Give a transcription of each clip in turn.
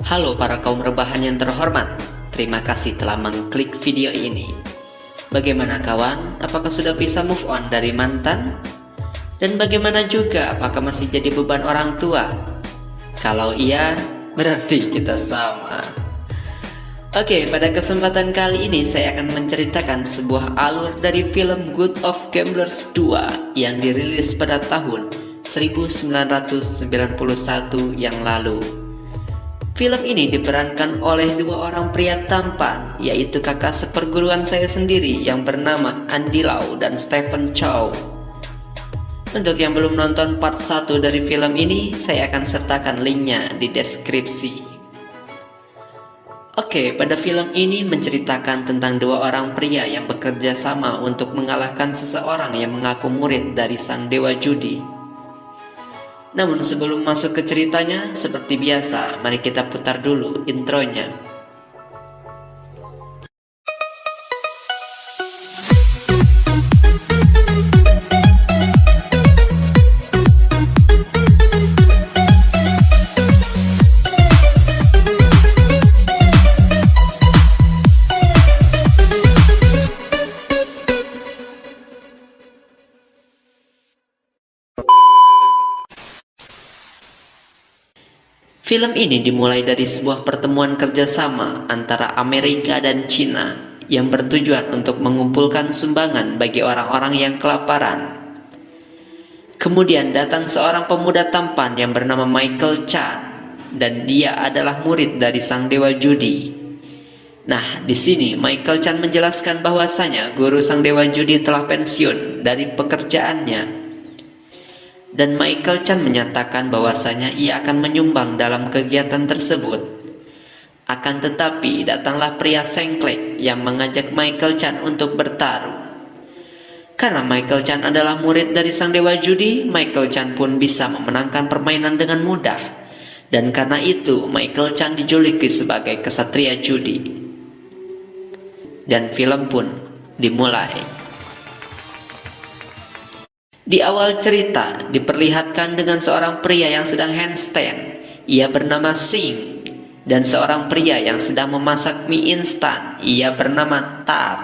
Halo para kaum rebahan yang terhormat, terima kasih telah mengklik video ini. Bagaimana kawan, apakah sudah bisa move on dari mantan? Dan bagaimana juga, apakah masih jadi beban orang tua? Kalau iya, berarti kita sama. Oke, pada kesempatan kali ini saya akan menceritakan sebuah alur dari film Good of Gamblers 2 yang dirilis pada tahun 1991 yang lalu. Film ini diperankan oleh dua orang pria tampan, yaitu kakak seperguruan saya sendiri yang bernama Andy Lau dan Stephen Chow. Untuk yang belum nonton part 1 dari film ini, saya akan sertakan linknya di deskripsi. Oke, pada film ini menceritakan tentang dua orang pria yang bekerja sama untuk mengalahkan seseorang yang mengaku murid dari sang dewa judi. Namun sebelum masuk ke ceritanya, seperti biasa, mari kita putar dulu intronya. Film ini dimulai dari sebuah pertemuan kerjasama antara Amerika dan Cina yang bertujuan untuk mengumpulkan sumbangan bagi orang-orang yang kelaparan. Kemudian datang seorang pemuda tampan yang bernama Michael Chan, dan dia adalah murid dari sang dewa judi. Nah, di sini Michael Chan menjelaskan bahwasanya guru sang dewa judi telah pensiun dari pekerjaannya. Dan Michael Chan menyatakan bahwasanya ia akan menyumbang dalam kegiatan tersebut. Akan tetapi datanglah pria sengklek yang mengajak Michael Chan untuk bertaruh. Karena Michael Chan adalah murid dari sang dewa judi, Michael Chan pun bisa memenangkan permainan dengan mudah. Dan karena itu Michael Chan dijuluki sebagai kesatria judi. Dan film pun dimulai. Di awal cerita diperlihatkan dengan seorang pria yang sedang handstand. Ia bernama Sing. Dan seorang pria yang sedang memasak mie instan. Ia bernama Tat.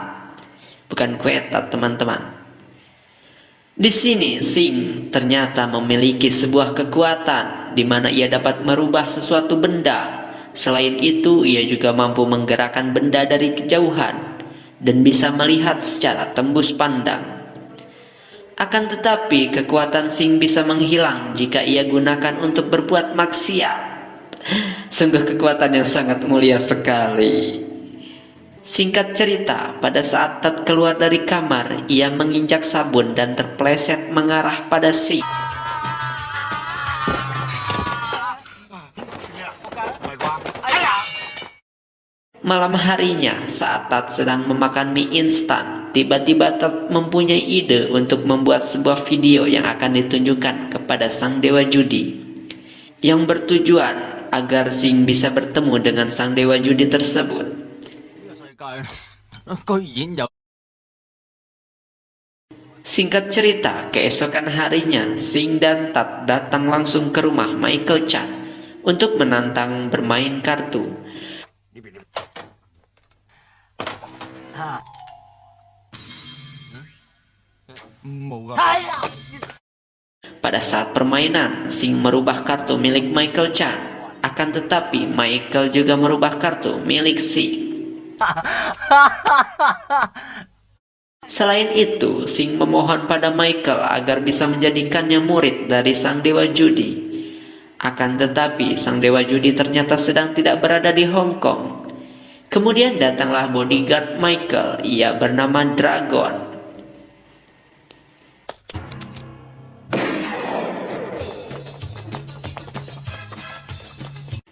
Bukan kue tat, teman-teman. Di sini Sing ternyata memiliki sebuah kekuatan di mana ia dapat merubah sesuatu benda. Selain itu, ia juga mampu menggerakkan benda dari kejauhan dan bisa melihat secara tembus pandang. Akan tetapi kekuatan Sing bisa menghilang jika ia gunakan untuk berbuat maksiat. Sungguh kekuatan yang sangat mulia sekali. Singkat cerita, pada saat Tat keluar dari kamar, ia menginjak sabun dan terpleset mengarah pada Sing. Malam harinya, saat Tat sedang memakan mie instan, tiba-tiba Tat mempunyai ide untuk membuat sebuah video yang akan ditunjukkan kepada sang dewa judi, yang bertujuan agar Sing bisa bertemu dengan sang dewa judi tersebut. Singkat cerita, keesokan harinya, Sing dan Tat datang langsung ke rumah Michael Chan untuk menantang bermain kartu. Pada saat permainan, Sing merubah kartu milik Michael Chan. Akan tetapi Michael juga merubah kartu milik Sing. Selain itu, Sing memohon pada Michael agar bisa menjadikannya murid dari sang dewa judi. Akan tetapi sang dewa judi ternyata sedang tidak berada di Hong Kong. Kemudian datanglah bodyguard Michael, ia bernama Dragon.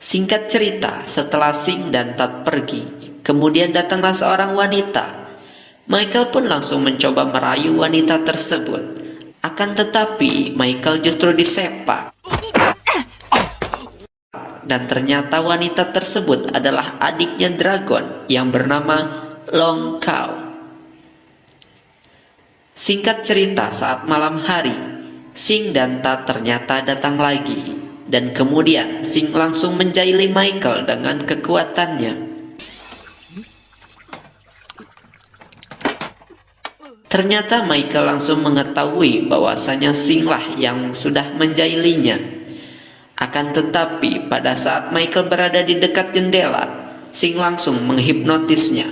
Singkat cerita, setelah Sing dan Tat pergi, kemudian datanglah seorang wanita. Michael pun langsung mencoba merayu wanita tersebut. Akan tetapi Michael justru disepak. Dan ternyata wanita tersebut adalah adiknya Dragon yang bernama Long Kao. Singkat cerita, saat malam hari, Sing dan Tat ternyata datang lagi. Dan kemudian Sing langsung menjaili Michael dengan kekuatannya. Ternyata Michael langsung mengetahui bahwasanya Sing lah yang sudah menjailinya. Akan tetapi pada saat Michael berada di dekat jendela, Sing langsung menghipnotisnya.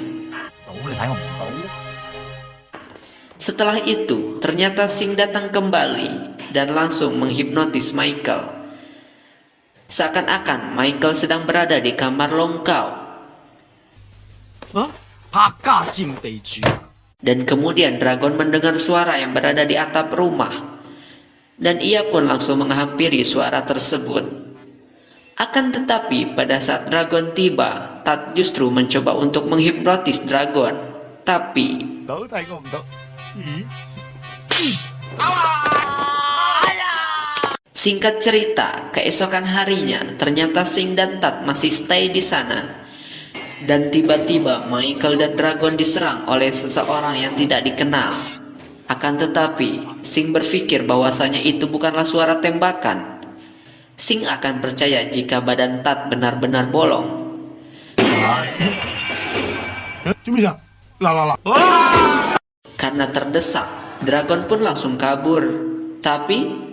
Setelah itu, ternyata Sing datang kembali dan langsung menghipnotis Michael. Seakan-akan Michael sedang berada di kamar longkau. Dan kemudian Dragon mendengar suara yang berada di atap rumah. Dan ia pun langsung menghampiri suara tersebut. Akan tetapi pada saat Dragon tiba, Tat justru mencoba untuk menghipnotis Dragon. Tapi singkat cerita, keesokan harinya ternyata Sing dan Tat masih stay di sana. Dan tiba-tiba Michael dan Dragon diserang oleh seseorang yang tidak dikenal. Akan tetapi, Sing berpikir bahwasanya itu bukanlah suara tembakan. Sing akan percaya jika badan Tat benar-benar bolong. Karena terdesak, Dragon pun langsung kabur. Tapi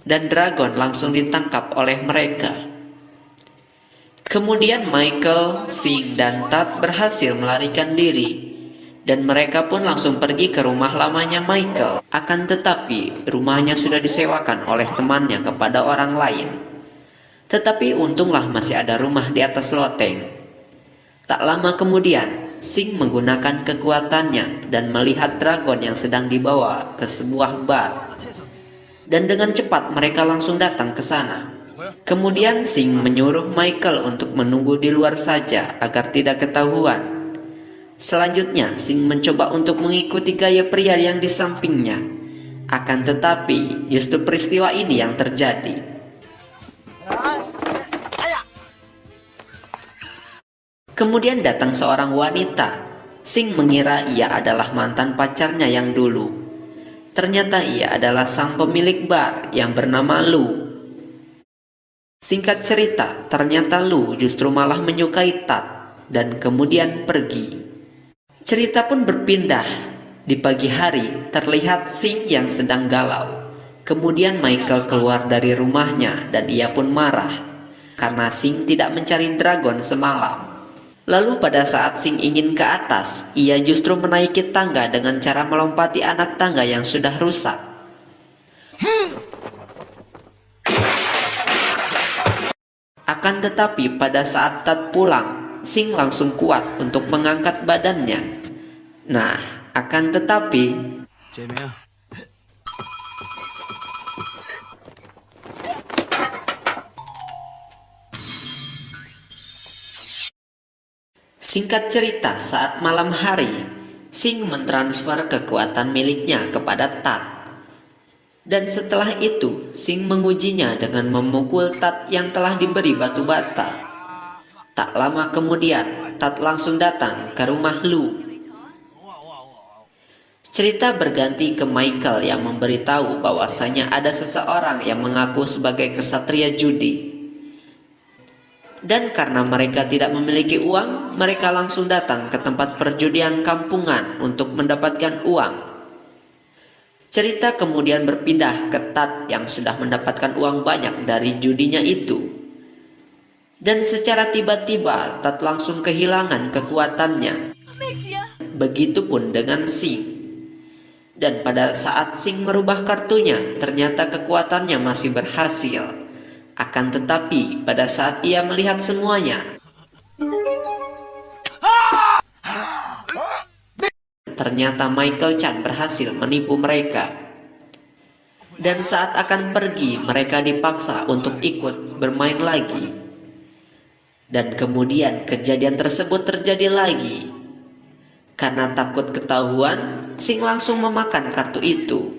dan Dragon langsung ditangkap oleh mereka. Kemudian Michael, Sing, dan Tat berhasil melarikan diri. Dan mereka pun langsung pergi ke rumah lamanya Michael. Akan tetapi rumahnya sudah disewakan oleh temannya kepada orang lain. Tetapi untunglah masih ada rumah di atas loteng. Tak lama kemudian, Sing menggunakan kekuatannya dan melihat Dragon yang sedang dibawa ke sebuah bar. Dan dengan cepat mereka langsung datang ke sana. Kemudian Sing menyuruh Michael untuk menunggu di luar saja agar tidak ketahuan. Selanjutnya Sing mencoba untuk mengikuti gaya pria yang di sampingnya. Akan tetapi justru peristiwa ini yang terjadi. Kemudian datang seorang wanita. Sing mengira ia adalah mantan pacarnya yang dulu. Ternyata ia adalah sang pemilik bar yang bernama Lu. Singkat cerita, ternyata Lu justru malah menyukai Tat dan kemudian pergi. Cerita pun berpindah. Di pagi hari, terlihat Sing yang sedang galau. Kemudian Michael keluar dari rumahnya dan ia pun marah karena Sing tidak mencari Dragon semalam. Lalu pada saat Sing ingin ke atas, ia justru menaiki tangga dengan cara melompati anak tangga yang sudah rusak. Akan tetapi pada saat Tat pulang, Sing langsung kuat untuk mengangkat badannya. Nah, akan tetapi singkat cerita, saat malam hari, Sing mentransfer kekuatan miliknya kepada Tat. Dan setelah itu, Sing mengujinya dengan memukul Tat yang telah diberi batu bata. Tak lama kemudian, Tat langsung datang ke rumah Lu. Cerita berganti ke Michael yang memberitahu bahwasanya ada seseorang yang mengaku sebagai kesatria judi. Dan karena mereka tidak memiliki uang, mereka langsung datang ke tempat perjudian kampungan untuk mendapatkan uang. Cerita kemudian berpindah ke Tat yang sudah mendapatkan uang banyak dari judinya itu. Dan secara tiba-tiba Tat langsung kehilangan kekuatannya. Begitupun dengan Sing. Dan pada saat Sing merubah kartunya, ternyata kekuatannya masih berhasil. Akan tetapi pada saat ia melihat semuanya, ternyata Michael Chan berhasil menipu mereka. Dan saat akan pergi, mereka dipaksa untuk ikut bermain lagi. Dan kemudian kejadian tersebut terjadi lagi. Karena takut ketahuan, Sing langsung memakan kartu itu.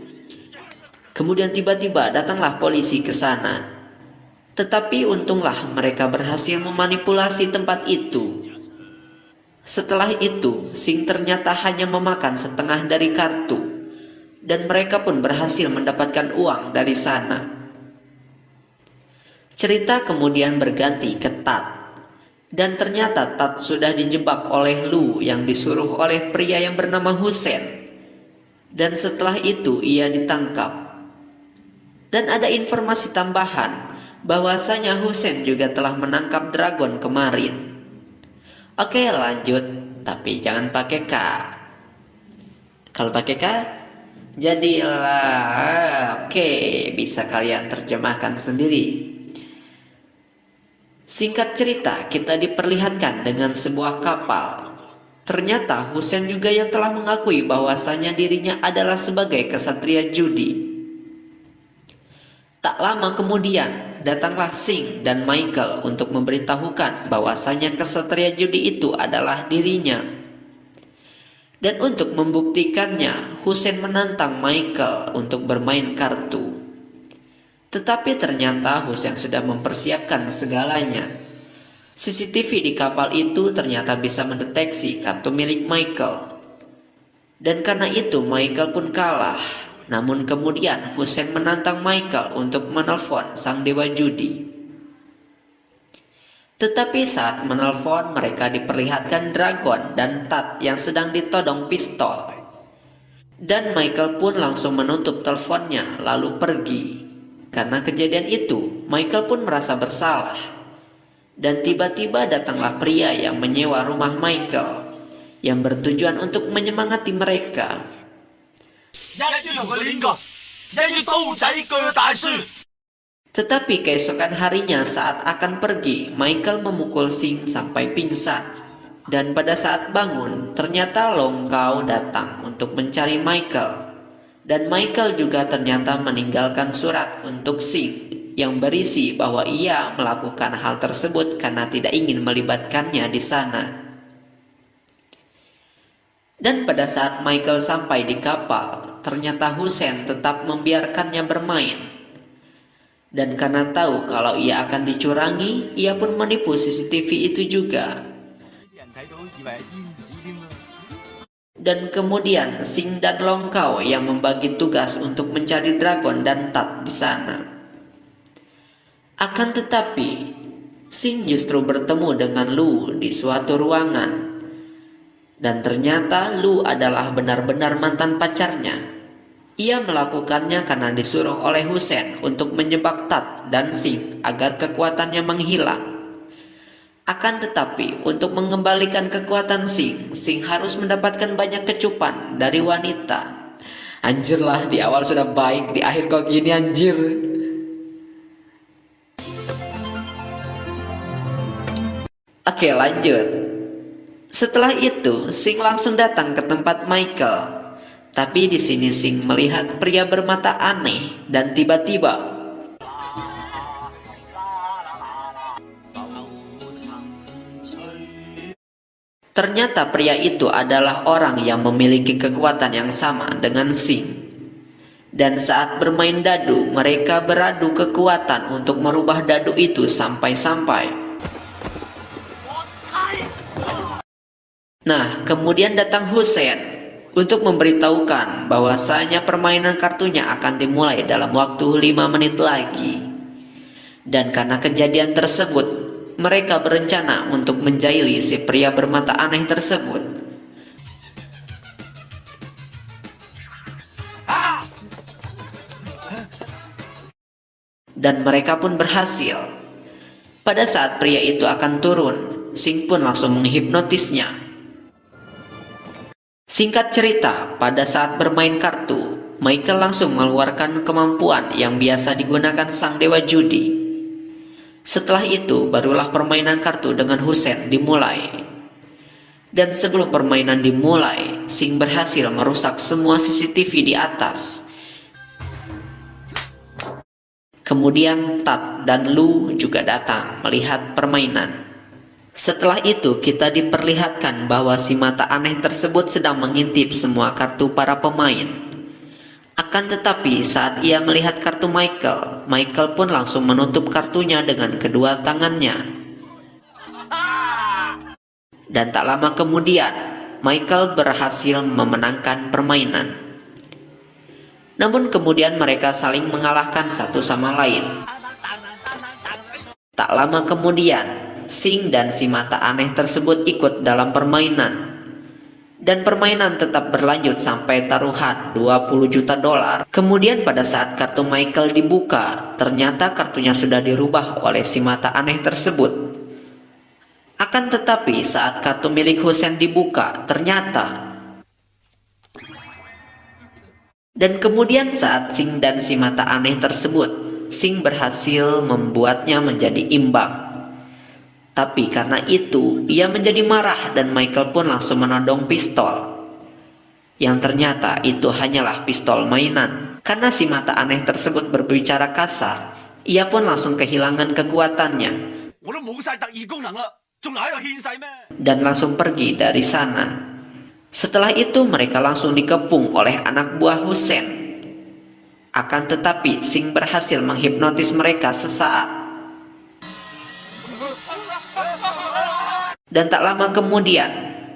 Kemudian tiba-tiba datanglah polisi ke sana. Tetapi untunglah mereka berhasil memanipulasi tempat itu. Setelah itu, Sing ternyata hanya memakan setengah dari kartu. dan mereka pun berhasil mendapatkan uang dari sana. Cerita kemudian berganti ke Tat, dan ternyata Tat sudah dijebak oleh Lu yang disuruh oleh pria yang bernama Hussein, dan setelah itu ia ditangkap. Dan ada informasi tambahan bahwasanya Hussein juga telah menangkap dragon kemarin. Oke, lanjut, tapi jangan pakai K. Kalau pakai K, jadilah oke, bisa kalian terjemahkan sendiri. Singkat cerita, kita diperlihatkan dengan sebuah kapal. Ternyata Hussein juga yang telah mengakui bahwasanya dirinya adalah sebagai kesatria judi. Tak lama kemudian, datanglah Singh dan Michael untuk memberitahukan bahwasanya kesatria judi itu adalah dirinya. Dan untuk membuktikannya, Hussein menantang Michael untuk bermain kartu. Tetapi ternyata Hussein sudah mempersiapkan segalanya. CCTV di kapal itu ternyata bisa mendeteksi kartu milik Michael. Dan karena itu Michael pun kalah. Namun kemudian Hussein menantang Michael untuk menelpon sang dewa judi. Tetapi saat menelpon, mereka diperlihatkan Dragon dan Tat yang sedang ditodong pistol. Dan Michael pun langsung menutup teleponnya lalu pergi. Karena kejadian itu, Michael pun merasa bersalah. Dan tiba-tiba datanglah pria yang menyewa rumah Michael, yang bertujuan untuk menyemangati mereka. Tetapi keesokan harinya saat akan pergi, Michael memukul Singh sampai pingsan. Dan pada saat bangun, ternyata Long Kao datang untuk mencari Michael. Dan Michael juga ternyata meninggalkan surat untuk Singh yang berisi bahwa ia melakukan hal tersebut karena tidak ingin melibatkannya di sana. Dan pada saat Michael sampai di kapal, ternyata Hussein tetap membiarkannya bermain. Dan karena tahu kalau ia akan dicurangi, ia pun menipu CCTV itu juga. Dan kemudian Singh dan Long Kao yang membagi tugas untuk mencari Dragon dan Tat di sana. Akan tetapi, Singh justru bertemu dengan Lu di suatu ruangan. Dan ternyata Lu adalah benar-benar mantan pacarnya. Ia melakukannya karena disuruh oleh Hussein untuk menyebab Tat dan Singh agar kekuatannya menghilang. Akan tetapi, untuk mengembalikan kekuatan Singh, Singh harus mendapatkan banyak kecupan dari wanita. Anjir lah, di awal sudah baik, di akhir kok gini anjir. Oke, lanjut. Setelah itu, Singh langsung datang ke tempat Michael. Tapi di sini Singh melihat pria bermata aneh dan tiba-tiba ternyata pria itu adalah orang yang memiliki kekuatan yang sama dengan Singh. Dan saat bermain dadu, mereka beradu kekuatan untuk merubah dadu itu sampai-sampai. Nah, kemudian datang Hussein untuk memberitahukan bahwasanya permainan kartunya akan dimulai dalam waktu 5 menit lagi. Dan karena kejadian tersebut, mereka berencana untuk menjaili si pria bermata aneh tersebut. Dan mereka pun berhasil. Pada saat pria itu akan turun, Singh pun langsung menghipnotisnya. Singkat cerita, pada saat bermain kartu, Michael langsung mengeluarkan kemampuan yang biasa digunakan sang dewa judi. Setelah itu, barulah permainan kartu dengan Hussein dimulai. Dan sebelum permainan dimulai, Singh berhasil merusak semua CCTV di atas. Kemudian Tat dan Lu juga datang melihat permainan. Setelah itu kita diperlihatkan bahwa si mata aneh tersebut sedang mengintip semua kartu para pemain. Akan tetapi saat ia melihat kartu Michael, Michael pun langsung menutup kartunya dengan kedua tangannya. Dan tak lama kemudian, Michael berhasil memenangkan permainan. Namun kemudian mereka saling mengalahkan satu sama lain. Tak lama kemudian, Sing dan si mata aneh tersebut ikut dalam permainan. Dan permainan tetap berlanjut sampai taruhan $20 juta. Kemudian pada saat kartu Michael dibuka, ternyata kartunya sudah dirubah oleh si mata aneh tersebut. Akan tetapi saat kartu milik Hussein dibuka, ternyata. Dan kemudian saat Sing dan si mata aneh tersebut, Sing berhasil membuatnya menjadi imbang. Tapi karena itu, ia menjadi marah dan Michael pun langsung menodong pistol. Yang ternyata itu hanyalah pistol mainan. Karena si mata aneh tersebut berbicara kasar, ia pun langsung kehilangan kekuatannya. Dan langsung pergi dari sana. Setelah itu mereka langsung dikepung oleh anak buah Hussein. Akan tetapi Sing berhasil menghipnotis mereka sesaat. Dan tak lama kemudian,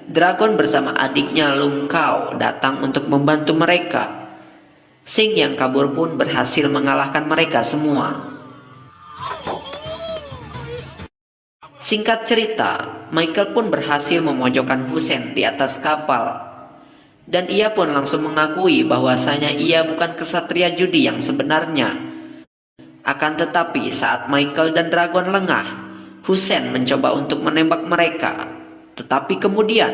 Dragon bersama adiknya Lung Kao datang untuk membantu mereka. Sing yang kabur pun berhasil mengalahkan mereka semua. Singkat cerita, Michael pun berhasil memojokkan Hussein di atas kapal. Dan ia pun langsung mengakui bahwasanya ia bukan kesatria judi yang sebenarnya. Akan tetapi saat Michael dan Dragon lengah, Hussein mencoba untuk menembak mereka, tetapi kemudian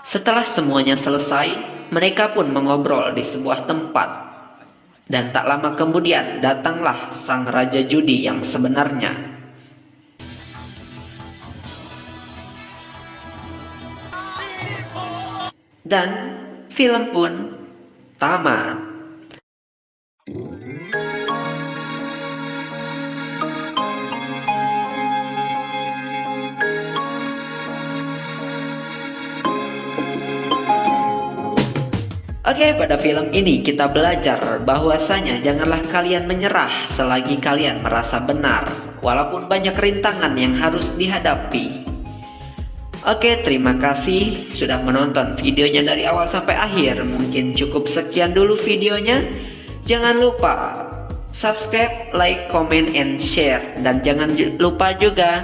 setelah semuanya selesai, mereka pun mengobrol di sebuah tempat. Dan tak lama kemudian datanglah sang raja judi yang sebenarnya. Dan film pun tamat. Oke, pada film ini kita belajar bahwasanya janganlah kalian menyerah selagi kalian merasa benar, walaupun banyak rintangan yang harus dihadapi. Oke, terima kasih sudah menonton videonya dari awal sampai akhir. Mungkin cukup sekian dulu videonya. Jangan lupa subscribe, like, comment, and share. Dan jangan lupa juga,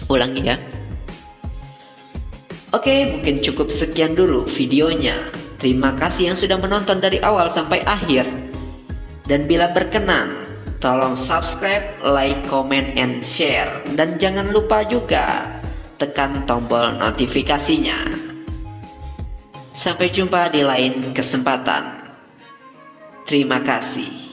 ulangi ya. Oke, mungkin cukup sekian dulu videonya. Terima kasih yang sudah menonton dari awal sampai akhir. Dan bila berkenan, tolong subscribe, like, comment, and share. Dan jangan lupa juga tekan tombol notifikasinya. Sampai jumpa di lain kesempatan. Terima kasih.